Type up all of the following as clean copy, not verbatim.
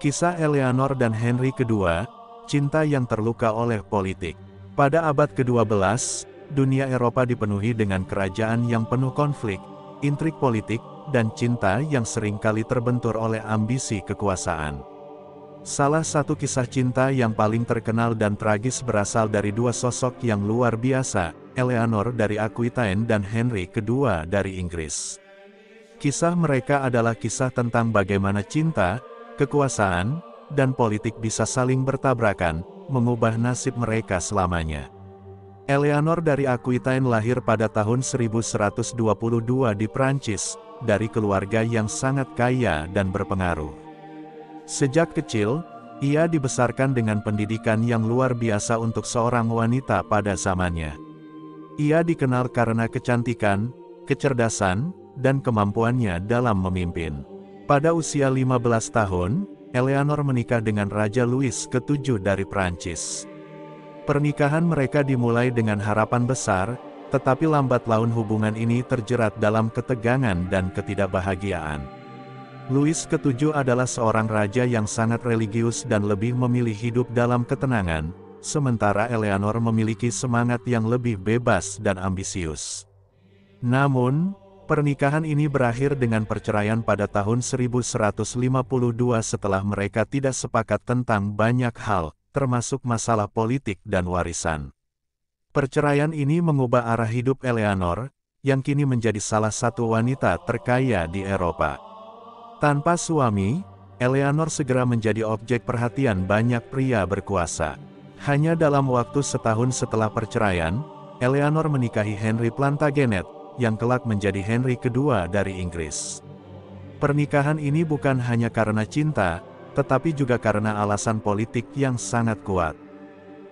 Kisah Eleanor dan Henry II, cinta yang terluka oleh politik. Pada abad ke-12, dunia Eropa dipenuhi dengan kerajaan yang penuh konflik, intrik politik, dan cinta yang seringkali terbentur oleh ambisi kekuasaan. Salah satu kisah cinta yang paling terkenal dan tragis berasal dari dua sosok yang luar biasa, Eleanor dari Aquitaine dan Henry II dari Inggris. Kisah mereka adalah kisah tentang bagaimana cinta, kekuasaan, dan politik bisa saling bertabrakan, mengubah nasib mereka selamanya. Eleanor dari Aquitaine lahir pada tahun 1122 di Prancis, dari keluarga yang sangat kaya dan berpengaruh. Sejak kecil, ia dibesarkan dengan pendidikan yang luar biasa untuk seorang wanita pada zamannya. Ia dikenal karena kecantikan, kecerdasan, dan kemampuannya dalam memimpin. Pada usia 15 tahun, Eleanor menikah dengan Raja Louis ke-7 dari Prancis. Pernikahan mereka dimulai dengan harapan besar, tetapi lambat laun hubungan ini terjerat dalam ketegangan dan ketidakbahagiaan. Louis ke-7 adalah seorang raja yang sangat religius dan lebih memilih hidup dalam ketenangan, sementara Eleanor memiliki semangat yang lebih bebas dan ambisius. Namun, pernikahan ini berakhir dengan perceraian pada tahun 1152 setelah mereka tidak sepakat tentang banyak hal, termasuk masalah politik dan warisan. Perceraian ini mengubah arah hidup Eleanor, yang kini menjadi salah satu wanita terkaya di Eropa. Tanpa suami, Eleanor segera menjadi objek perhatian banyak pria berkuasa. Hanya dalam waktu setahun setelah perceraian, Eleanor menikahi Henry Plantagenet, yang kelak menjadi Henry II dari Inggris. Pernikahan ini bukan hanya karena cinta, tetapi juga karena alasan politik yang sangat kuat.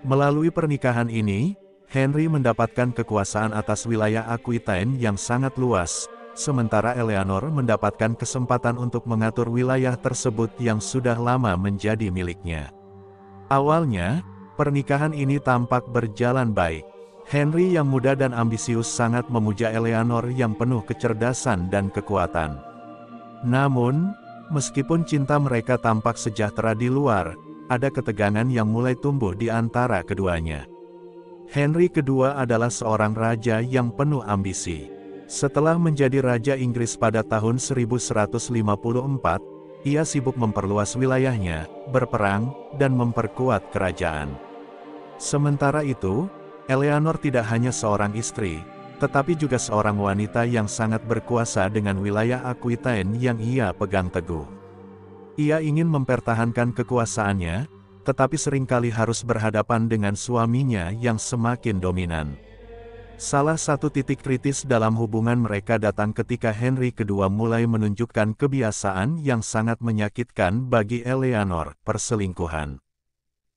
Melalui pernikahan ini, Henry mendapatkan kekuasaan atas wilayah Aquitaine yang sangat luas, sementara Eleanor mendapatkan kesempatan untuk mengatur wilayah tersebut yang sudah lama menjadi miliknya. Awalnya, pernikahan ini tampak berjalan baik. Henry yang muda dan ambisius sangat memuja Eleanor yang penuh kecerdasan dan kekuatan. Namun, meskipun cinta mereka tampak sejahtera di luar, ada ketegangan yang mulai tumbuh di antara keduanya. Henry II adalah seorang raja yang penuh ambisi. Setelah menjadi Raja Inggris pada tahun 1154, ia sibuk memperluas wilayahnya, berperang, dan memperkuat kerajaan. Sementara itu, Eleanor tidak hanya seorang istri, tetapi juga seorang wanita yang sangat berkuasa dengan wilayah Aquitaine yang ia pegang teguh. Ia ingin mempertahankan kekuasaannya, tetapi seringkali harus berhadapan dengan suaminya yang semakin dominan. Salah satu titik kritis dalam hubungan mereka datang ketika Henry II mulai menunjukkan kebiasaan yang sangat menyakitkan bagi Eleanor, perselingkuhan.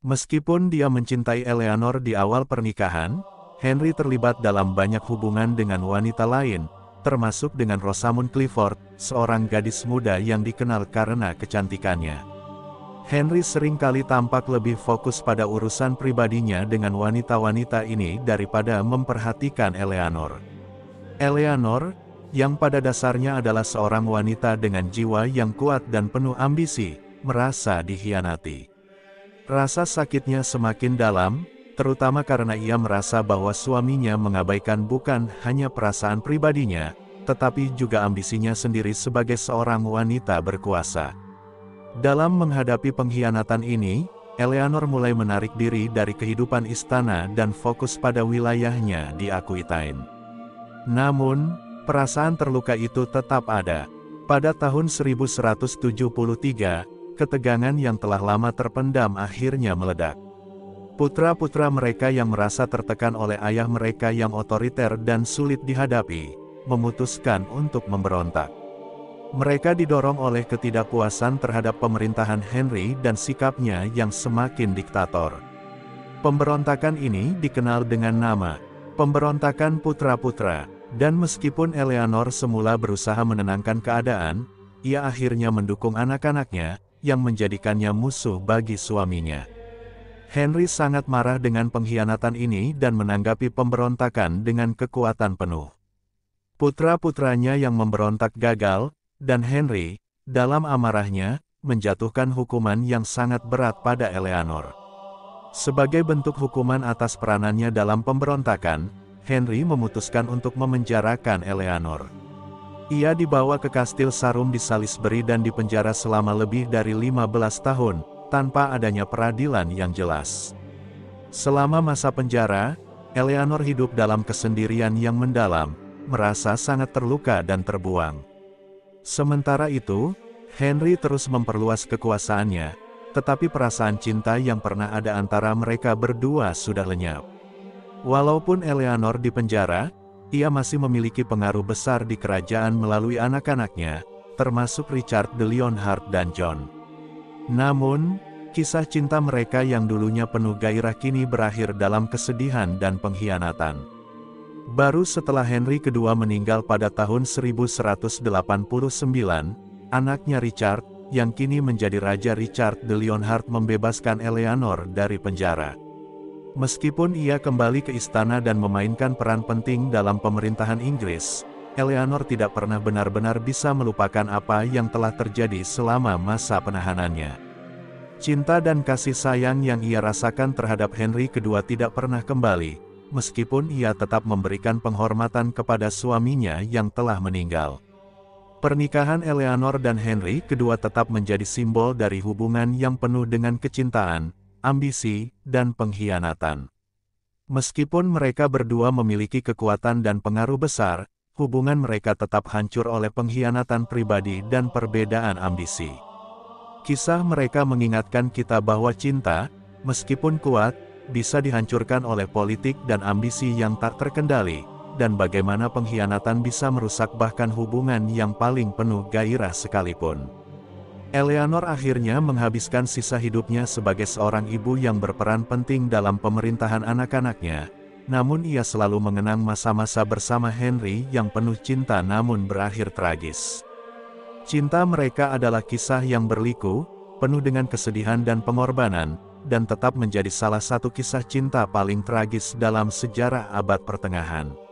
Meskipun dia mencintai Eleanor di awal pernikahan, Henry terlibat dalam banyak hubungan dengan wanita lain, termasuk dengan Rosamund Clifford, seorang gadis muda yang dikenal karena kecantikannya. Henry seringkali tampak lebih fokus pada urusan pribadinya dengan wanita-wanita ini daripada memperhatikan Eleanor. Eleanor, yang pada dasarnya adalah seorang wanita dengan jiwa yang kuat dan penuh ambisi, merasa dikhianati. Rasa sakitnya semakin dalam, terutama karena ia merasa bahwa suaminya mengabaikan bukan hanya perasaan pribadinya, tetapi juga ambisinya sendiri sebagai seorang wanita berkuasa. Dalam menghadapi pengkhianatan ini, Eleanor mulai menarik diri dari kehidupan istana dan fokus pada wilayahnya di Aquitaine. Namun, perasaan terluka itu tetap ada. Pada tahun 1173, ketegangan yang telah lama terpendam akhirnya meledak. Putra-putra mereka yang merasa tertekan oleh ayah mereka yang otoriter dan sulit dihadapi, memutuskan untuk memberontak. Mereka didorong oleh ketidakpuasan terhadap pemerintahan Henry dan sikapnya yang semakin diktator. Pemberontakan ini dikenal dengan nama Pemberontakan Putra-Putra, dan meskipun Eleanor semula berusaha menenangkan keadaan, ia akhirnya mendukung anak-anaknya, yang menjadikannya musuh bagi suaminya. Henry sangat marah dengan pengkhianatan ini dan menanggapi pemberontakan dengan kekuatan penuh. Putra-putranya yang memberontak gagal, dan Henry, dalam amarahnya, menjatuhkan hukuman yang sangat berat pada Eleanor. Sebagai bentuk hukuman atas peranannya dalam pemberontakan, Henry memutuskan untuk memenjarakan Eleanor. Ia dibawa ke kastil Sarum di Salisbury dan dipenjara selama lebih dari 15 tahun, tanpa adanya peradilan yang jelas. Selama masa penjara, Eleanor hidup dalam kesendirian yang mendalam, merasa sangat terluka dan terbuang. Sementara itu, Henry terus memperluas kekuasaannya, tetapi perasaan cinta yang pernah ada antara mereka berdua sudah lenyap. Walaupun Eleanor dipenjara, ia masih memiliki pengaruh besar di kerajaan melalui anak-anaknya, termasuk Richard de Lionheart dan John. Namun, kisah cinta mereka yang dulunya penuh gairah kini berakhir dalam kesedihan dan pengkhianatan. Baru setelah Henry II meninggal pada tahun 1189, anaknya Richard, yang kini menjadi Raja Richard de Lionheart membebaskan Eleanor dari penjara. Meskipun ia kembali ke istana dan memainkan peran penting dalam pemerintahan Inggris, Eleanor tidak pernah benar-benar bisa melupakan apa yang telah terjadi selama masa penahanannya. Cinta dan kasih sayang yang ia rasakan terhadap Henry II tidak pernah kembali, meskipun ia tetap memberikan penghormatan kepada suaminya yang telah meninggal. Pernikahan Eleanor dan Henry II tetap menjadi simbol dari hubungan yang penuh dengan kecintaan, ambisi, dan pengkhianatan. Meskipun mereka berdua memiliki kekuatan dan pengaruh besar, hubungan mereka tetap hancur oleh pengkhianatan pribadi dan perbedaan ambisi. Kisah mereka mengingatkan kita bahwa cinta, meskipun kuat, bisa dihancurkan oleh politik dan ambisi yang tak terkendali, dan bagaimana pengkhianatan bisa merusak bahkan hubungan yang paling penuh gairah sekalipun. Eleanor akhirnya menghabiskan sisa hidupnya sebagai seorang ibu yang berperan penting dalam pemerintahan anak-anaknya, namun ia selalu mengenang masa-masa bersama Henry yang penuh cinta namun berakhir tragis. Cinta mereka adalah kisah yang berliku, penuh dengan kesedihan dan pengorbanan, dan tetap menjadi salah satu kisah cinta paling tragis dalam sejarah abad pertengahan.